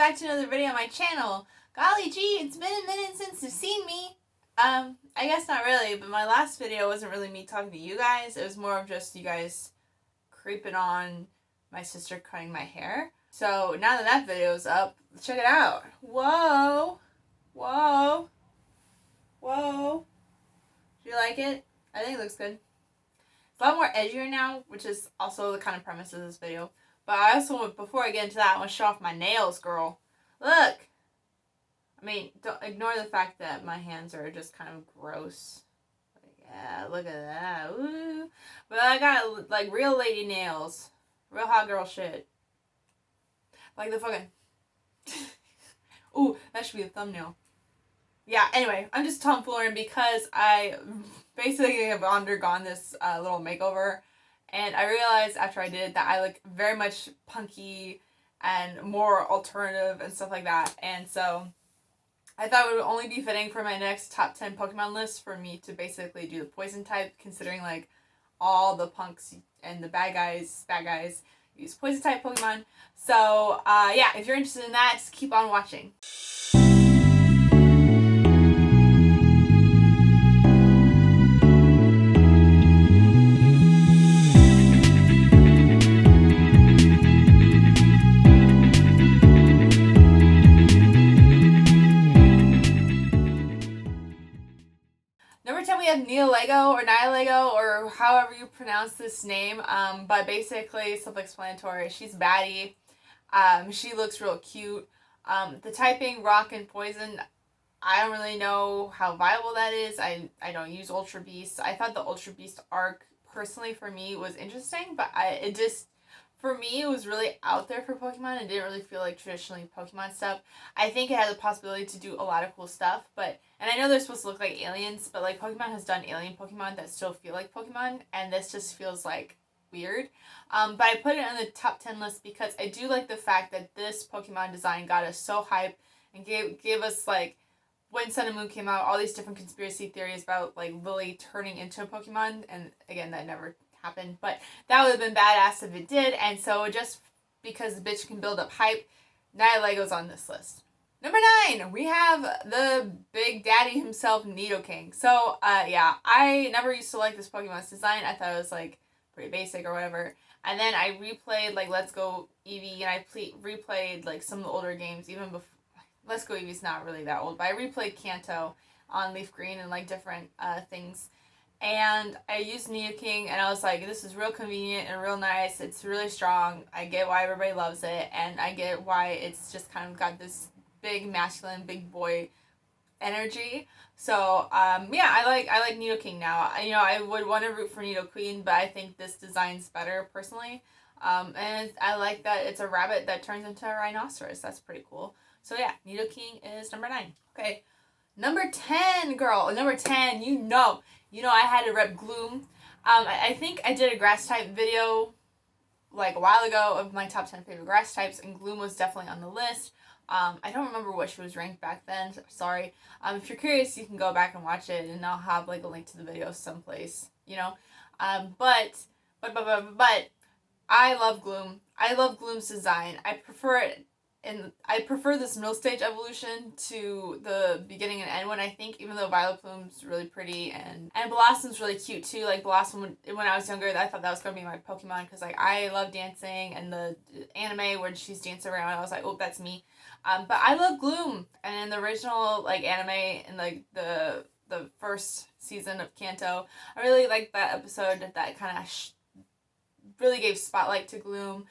back to another video on my channel. Golly gee, it's been a minute since you've seen me. I guess not really, but my last video wasn't really me talking to you guys. It was more of just you guys creeping on my sister cutting my hair. So now that that video's up, check it out. Whoa. Whoa. Whoa. Do you like it? I think it looks good. It's a lot more edgier now, which is also the kind of premise of this video. But I also, before I get into that, I want to show off my nails, girl. Look! I mean, don't ignore the fact that my hands are just kind of gross. Like, yeah, look at that. Ooh. But I got, like, real lady nails. Real hot girl shit. Like the fucking... Ooh, that should be a thumbnail. Yeah, anyway, I'm just tomfooling because I basically have undergone this little makeover. And I realized after I did that I look very much punky and more alternative and stuff like that. And so I thought it would only be fitting for my next top 10 Pokemon list for me to basically do the poison type, considering like all the punks and the bad guys use poison type Pokemon. So yeah, if you're interested in that, just keep on watching. Number 10, we have Nidoking or Nidoking or however you pronounce this name. But basically, self-explanatory. She's baddie. She looks real cute. The typing rock and poison, I don't really know how viable that is. I don't use Ultra Beast. I thought the Ultra Beast arc personally for me was interesting, but for me, it was really out there for Pokemon. It didn't really feel like traditionally Pokemon stuff. I think it had the possibility to do a lot of cool stuff, and I know they're supposed to look like aliens, but like Pokemon has done alien Pokemon that still feel like Pokemon, and this just feels like weird. But I put it on the top 10 list because I do like the fact that this Pokemon design got us so hyped and gave us like, when Sun and Moon came out, all these different conspiracy theories about like Lily turning into a Pokemon, and again, that never happened, but that would have been badass if it did. And so just because the bitch can build up hype, Nidalego's on this list. Number 9, we have the big daddy himself, Nidoking. So yeah, I never used to like this Pokemon's design. I thought it was like pretty basic or whatever. And then I replayed like Let's Go Eevee, and I replayed like some of the older games even before. Let's Go Eevee's not really that old, but I replayed Kanto on Leaf Green and like different things. And I used Nidoking, and I was like, this is real convenient and real nice. It's really strong. I get why everybody loves it, and I get why it's just kind of got this big masculine, big boy energy. So yeah, I like Nidoking now. I would want to root for Nidoqueen, but I think this design's better personally. And I like that it's a rabbit that turns into a rhinoceros. That's pretty cool. So yeah, Nidoking is number 9. Okay, number 10, girl. Number 10, you know I had to rep Gloom. I think I did a grass type video like a while ago of my top 10 favorite grass types, and Gloom was definitely on the list. I don't remember what she was ranked back then. Sorry. If you're curious, you can go back and watch it, and I'll have like a link to the video someplace. But I love Gloom. I love Gloom's design. I prefer it. And I prefer this middle stage evolution to the beginning and end one, I think, even though Violet Plume's really pretty and Blossom's really cute too. Like Blossom, when I was younger, I thought that was going to be my Pokemon because like I love dancing, and the anime when she's dancing around, I was like, oh, that's me. But I love Gloom, and in the original like anime and like the first season of Kanto, I really liked that episode that kind of really gave spotlight to Gloom.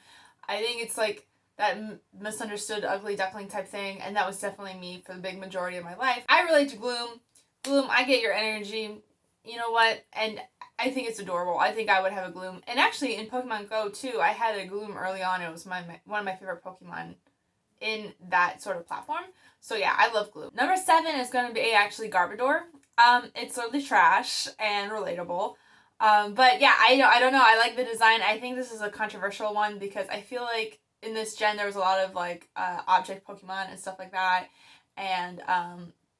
I think it's like that misunderstood ugly duckling type thing, and that was definitely me for the big majority of my life. I relate to Gloom. Gloom, I get your energy. You know what? And I think it's adorable. I think I would have a Gloom. And actually, in Pokemon Go, too, I had a Gloom early on. It was one of my favorite Pokemon in that sort of platform. So yeah, I love Gloom. Number 7 is going to be actually Garbador. It's literally trash and relatable. But yeah, I don't know. I like the design. I think this is a controversial one because I feel like in this gen there was a lot of like object Pokemon and stuff like that, and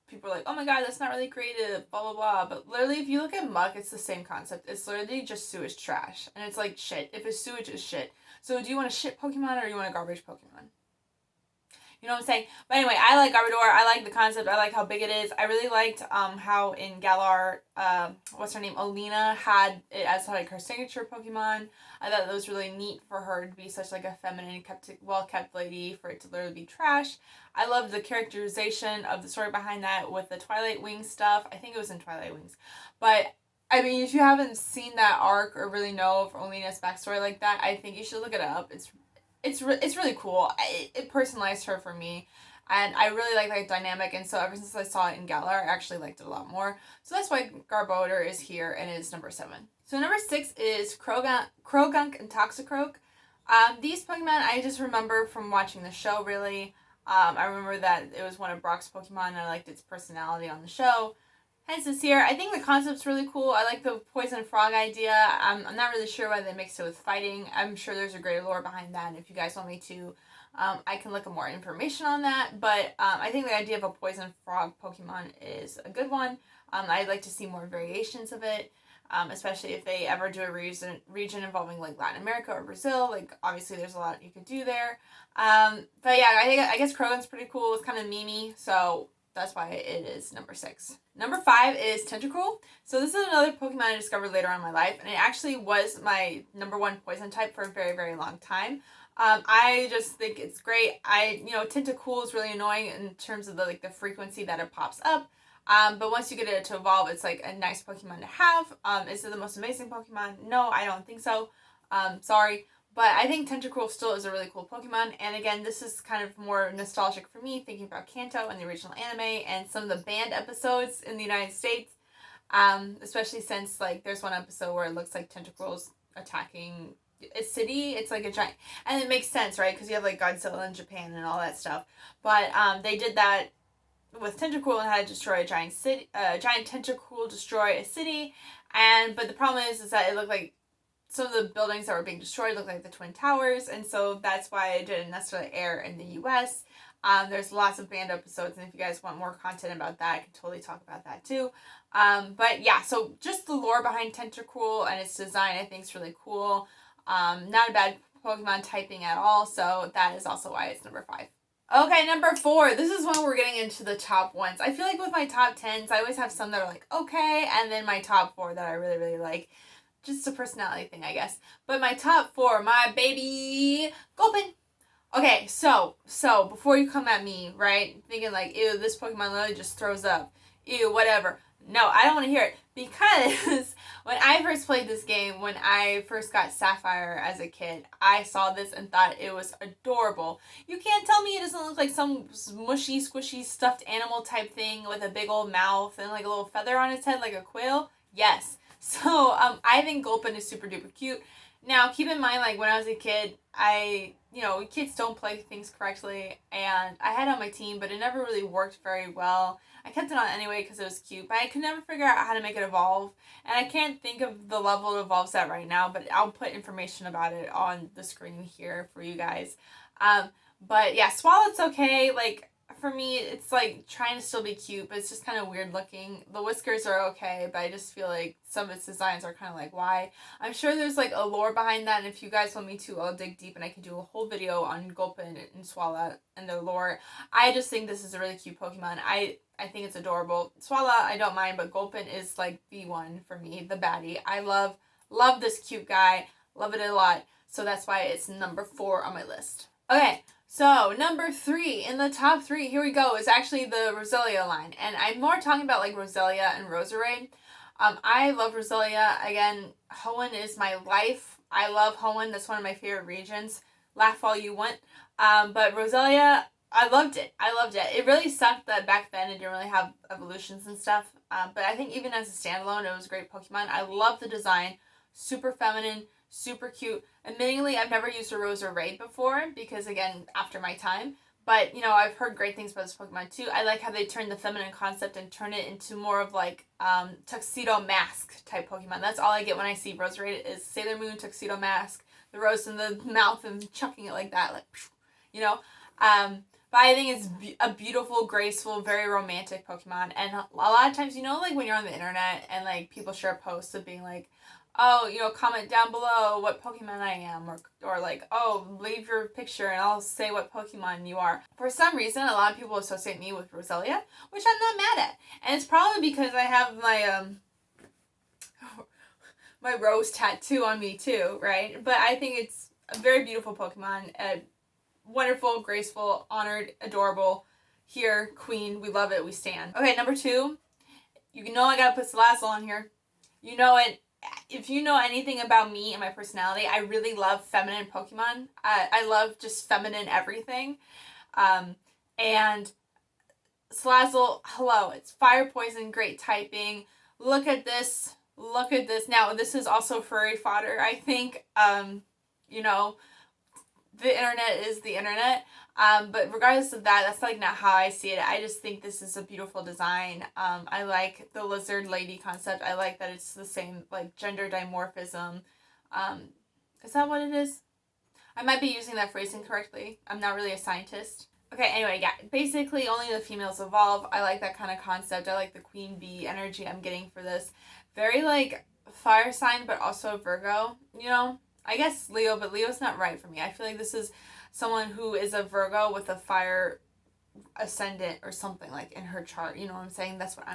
people are like, oh my god, that's not really creative, blah blah blah. But literally, if you look at Muck, it's the same concept. It's literally just sewage trash, and it's like shit. If it's sewage, it's shit. So do you want a shit Pokemon or do you want a garbage Pokemon? You know what I'm saying? But anyway, I like Garbador. I like the concept. I like how big it is. I really liked how in Galar, what's her name, Alina had it as like her signature Pokemon. I thought that was really neat for her to be such like a feminine, well kept lady, for it to literally be trash. I loved the characterization of the story behind that with the Twilight Wings stuff. I think it was in Twilight Wings, but I mean, if you haven't seen that arc or really know of Alina's backstory like that, I think you should look it up. It's really cool. It personalized her for me, and I really like that dynamic. And so ever since I saw it in Galar, I actually liked it a lot more. So that's why Garbodor is here and is number 7. So number 6 is Krogunk and Toxicroak. These Pokemon I just remember from watching the show. Really, I remember that it was one of Brock's Pokemon, and I liked its personality on the show. Hence it's here. I think the concept's really cool. I like the poison frog idea. I'm not really sure why they mixed it with fighting. I'm sure there's a greater lore behind that, and if you guys want me to, I can look at more information on that. But I think the idea of a poison frog Pokemon is a good one. I'd like to see more variations of it, especially if they ever do a region involving like Latin America or Brazil. Like obviously there's a lot you could do there. But yeah, I guess Croag's pretty cool. It's kind of memey, so that's why it is number 6. Number 5 is Tentacle. So this is another Pokemon I discovered later on in my life, and it actually was my number 1 poison type for a very, very long time. I just think it's great. Tentacle is really annoying in terms of the frequency that it pops up. But once you get it to evolve, it's like a nice Pokemon to have. Is it the most amazing Pokemon? No, I don't think so. Sorry. But I think Tentacle still is a really cool Pokemon. And again, this is kind of more nostalgic for me, thinking about Kanto and the original anime and some of the banned episodes in the United States. Especially since, like, there's one episode where it looks like Tentacle's attacking a city. It's like a giant... And it makes sense, right? Because you have, like, Godzilla in Japan and all that stuff. But they did that with Tentacle and had to destroy a giant city. Giant Tentacle destroy a city. But the problem is that it looked like some of the buildings that were being destroyed look like the Twin Towers, and so that's why it didn't necessarily air in the U.S. There's lots of banned episodes, and if you guys want more content about that, I can totally talk about that too. But yeah, so just the lore behind Tentacle and its design I think is really cool. Not a bad Pokemon typing at all, so that is also why it's number 5. Okay, number 4. This is when we're getting into the top ones. I feel like with my top 10s, I always have some that are like, okay, and then my top 4 that I really, really like. Just a personality thing, I guess. But my top 4, my baby, Gulpin. Okay, so before you come at me, right, thinking like, ew, this Pokemon literally just throws up. Ew, whatever. No, I don't want to hear it. Because when I first played this game, when I first got Sapphire as a kid, I saw this and thought it was adorable. You can't tell me it doesn't look like some mushy, squishy, stuffed animal type thing with a big old mouth and like a little feather on its head like a quail. Yes. So, I think Gulpin is super duper cute. Now, keep in mind, like, when I was a kid, kids don't play things correctly, and I had it on my team, but it never really worked very well. I kept it on anyway because it was cute, but I could never figure out how to make it evolve, and I can't think of the level it evolves at right now, but I'll put information about it on the screen here for you guys. But yeah, Swalot's okay. Like, for me, it's like trying to still be cute, but it's just kind of weird looking. The whiskers are okay, but I just feel like some of its designs are kind of like, why? I'm sure there's like a lore behind that, and if you guys want me to, I'll dig deep and I can do a whole video on Gulpin and Swalot and their lore. I just think this is a really cute Pokemon. I think it's adorable. Swalot, I don't mind, but Gulpin is like the one for me, the baddie. I love this cute guy. Love it a lot. So that's why it's number 4 on my list. Okay. So, number 3, in the top 3, here we go, is actually the Rosalia line. And I'm more talking about, like, Rosalia and Roserade. I love Rosalia. Again, Hoenn is my life. I love Hoenn. That's one of my favorite regions. Laugh all you want. But Rosalia, I loved it. It really sucked that back then it didn't really have evolutions and stuff. But I think even as a standalone, it was a great Pokemon. I love the design. Super feminine. Super cute. Admittingly, I've never used a Roserade before because, again, after my time. But, I've heard great things about this Pokemon, too. I like how they turn the feminine concept and turn it into more of, like, Tuxedo Mask type Pokemon. That's all I get when I see Roserade is Sailor Moon, Tuxedo Mask, the rose in the mouth and chucking it like that. But I think it's a beautiful, graceful, very romantic Pokemon. And a lot of times, like, when you're on the internet and, like, people share posts of being, like, oh, comment down below what Pokemon I am, or like, oh, leave your picture and I'll say what Pokemon you are. For some reason, a lot of people associate me with Rosalia, which I'm not mad at. And it's probably because I have my rose tattoo on me too, right? But I think it's a very beautiful Pokemon, wonderful, graceful, honored, adorable. Here, queen, we love it, we stand. Okay, number 2, you know I gotta put Salazzle on here. You know it. If you know anything about me and my personality, I really love feminine Pokemon. I love just feminine everything. And Salazzle, hello, it's fire, poison, great typing. Look at this. Look at this. Now, this is also furry fodder, I think. The internet is the internet. But regardless of that, that's like not how I see it. I just think this is a beautiful design. I like the lizard lady concept. I like that it's the same, like, gender dimorphism. Is that what it is? I might be using that phrase incorrectly. I'm not really a scientist. Okay, anyway, yeah. Basically, only the females evolve. I like that kind of concept. I like the queen bee energy I'm getting for this. Very, like, fire sign, but also Virgo, I guess Leo, but Leo's not right for me. I feel like this is someone who is a Virgo with a fire ascendant or something, like, in her chart. You know what I'm saying? That's what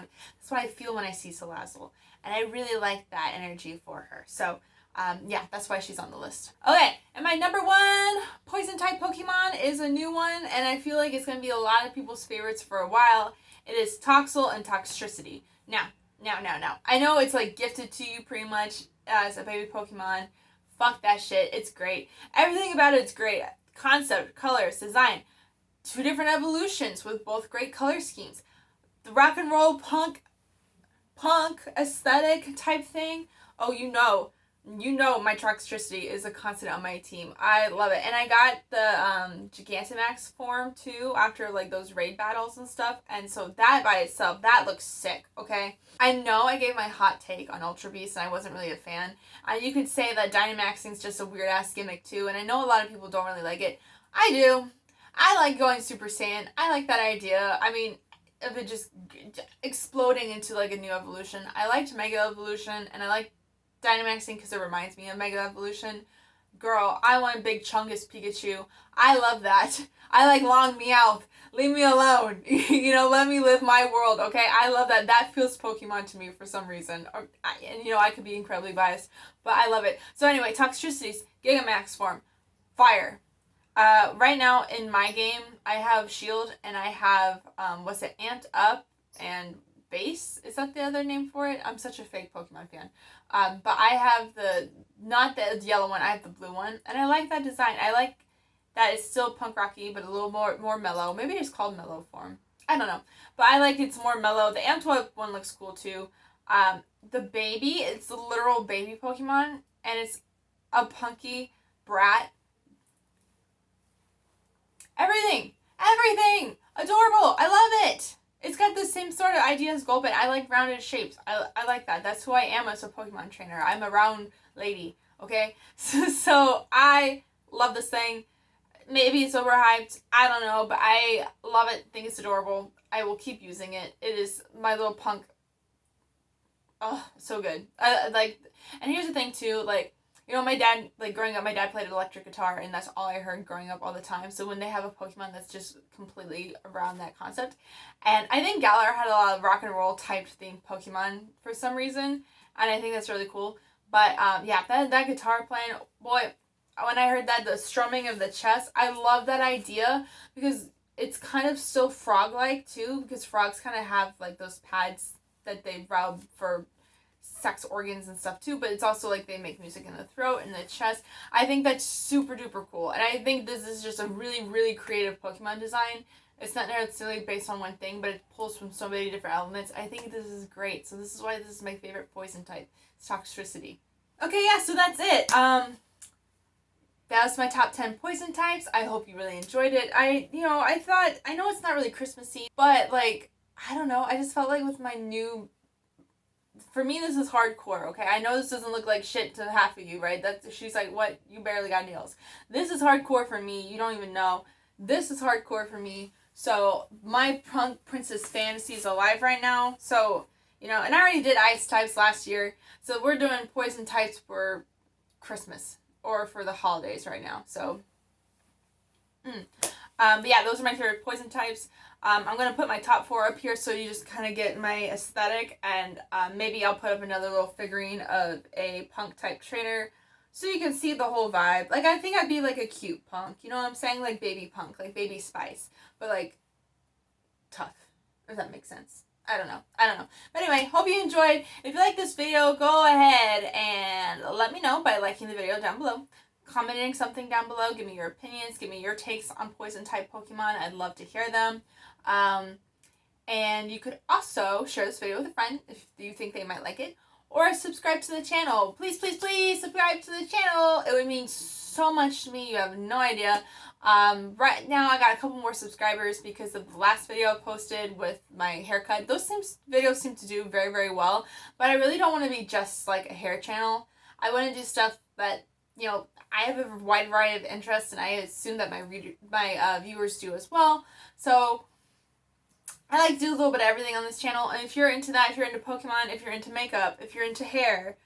I feel when I see Salazzle. And I really like that energy for her. So, yeah, that's why she's on the list. Okay, and my number 1 poison type Pokemon is a new one, and I feel like it's going to be a lot of people's favorites for a while. It is Toxel and Toxicity. Now. I know it's, like, gifted to you pretty much as a baby Pokemon. Fuck that shit. It's great. Everything about it's great. Concept, colors, design. 2 different evolutions with both great color schemes. The rock and roll punk aesthetic type thing. Oh, you know my Toxicity is a constant on my team. I love it. And I got the Gigantamax form too after, like, those raid battles and stuff. And so that by itself, that looks sick, okay? I know I gave my hot take on Ultra Beast and I wasn't really a fan. You could say that Dynamaxing's just a weird ass gimmick too. And I know a lot of people don't really like it. I do. I like going Super Saiyan. I like that idea. I mean, of it just exploding into, like, a new evolution. I liked Mega Evolution and I like Dynamaxing because it reminds me of Mega Evolution. Girl, I want Big Chungus Pikachu. I love that. I like long Meowth. Leave me alone. Let me live my world, okay? I love that. That feels Pokemon to me for some reason. I could be incredibly biased, but I love it. So anyway, Toxicity's Gigamax form. Fire. Right now in my game, I have Shield and I have, Amped Up and Base? Is that the other name for it? I'm such a fake Pokemon fan. But I have not the yellow one, I have the blue one. And I like that design. I like that it's still punk rocky, but a little more mellow. Maybe it's called mellow form. I don't know. But I like it's more mellow. The Amped Up one looks cool too. The baby, it's the literal baby Pokemon. And it's a punky brat. Everything! Adorable! I love it! It's got the same sort of idea as Golbat. I like rounded shapes. I like that. That's who I am as a Pokemon trainer. I'm a round lady, okay? So I love this thing. Maybe it's overhyped. I don't know, but I love it. Think it's adorable. I will keep using it. It is my little punk. Oh, so good. And here's the thing too, my dad, growing up, my dad played electric guitar, and that's all I heard growing up all the time. So when they have a Pokemon that's just completely around that concept, and I think Galar had a lot of rock and roll type themed Pokemon for some reason, and I think that's really cool. But yeah, that guitar playing, boy, when I heard that, the strumming of the chest, I love that idea because it's kind of still frog-like too, because frogs kind of have those pads that they rub for sex organs and stuff too, but it's also they make music in the throat and the chest. I think that's super duper cool, and I think this is just a really, really creative Pokemon design. It's not necessarily based on one thing, but it pulls from so many different elements. I think this is great, so this is why this is my favorite poison type. It's Toxicity. Okay, yeah, so that's it. That was my top 10 poison types. I hope you really enjoyed it. I know it's not really Christmassy, but I don't know, I just felt with my new... For me, this is hardcore, okay? I know this doesn't look like shit to half of you, right? She's like, what? You barely got nails. This is hardcore for me. You don't even know. This is hardcore for me. So, my Punk Princess fantasy is alive right now. So, You know, and I already did ice types last year, so we're doing poison types for Christmas or for the holidays right now. So, but yeah, those are my favorite poison types. I'm going to put my top 4 up here so you just kind of get my aesthetic, and maybe I'll put up another little figurine of a punk type trainer so you can see the whole vibe. Like, I think I'd be like a cute punk, you know what I'm saying? Like baby punk, like baby Spice, but like tough. Does that make sense? I don't know. But anyway, hope you enjoyed. If you like this video, go ahead and let me know by liking the video down below, commenting something down below. Give me your opinions. Give me your takes on poison type Pokemon. I'd love to hear them. And you could also share this video with a friend if you think they might like it, or subscribe to the channel. Please, please, please subscribe to the channel. It would mean so much to me. You have no idea. Right now I got a couple more subscribers because of the last video I posted with my haircut. Those videos seem to do very, very well, but I really don't want to be just like a hair channel. I want to do stuff that, you know, I have a wide variety of interests, and I assume that my viewers do as well. So I like to do a little bit of everything on this channel, and if you're into that, if you're into Pokemon, if you're into makeup, if you're into hair,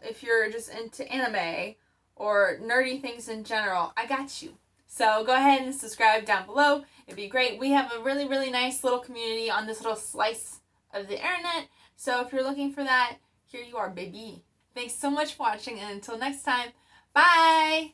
if you're just into anime or nerdy things in general, I got you. So go ahead and subscribe down below. It'd be great. We have a really, really nice little community on this little slice of the internet. So if you're looking for that, here you are, baby. Thanks so much for watching, and until next time, bye!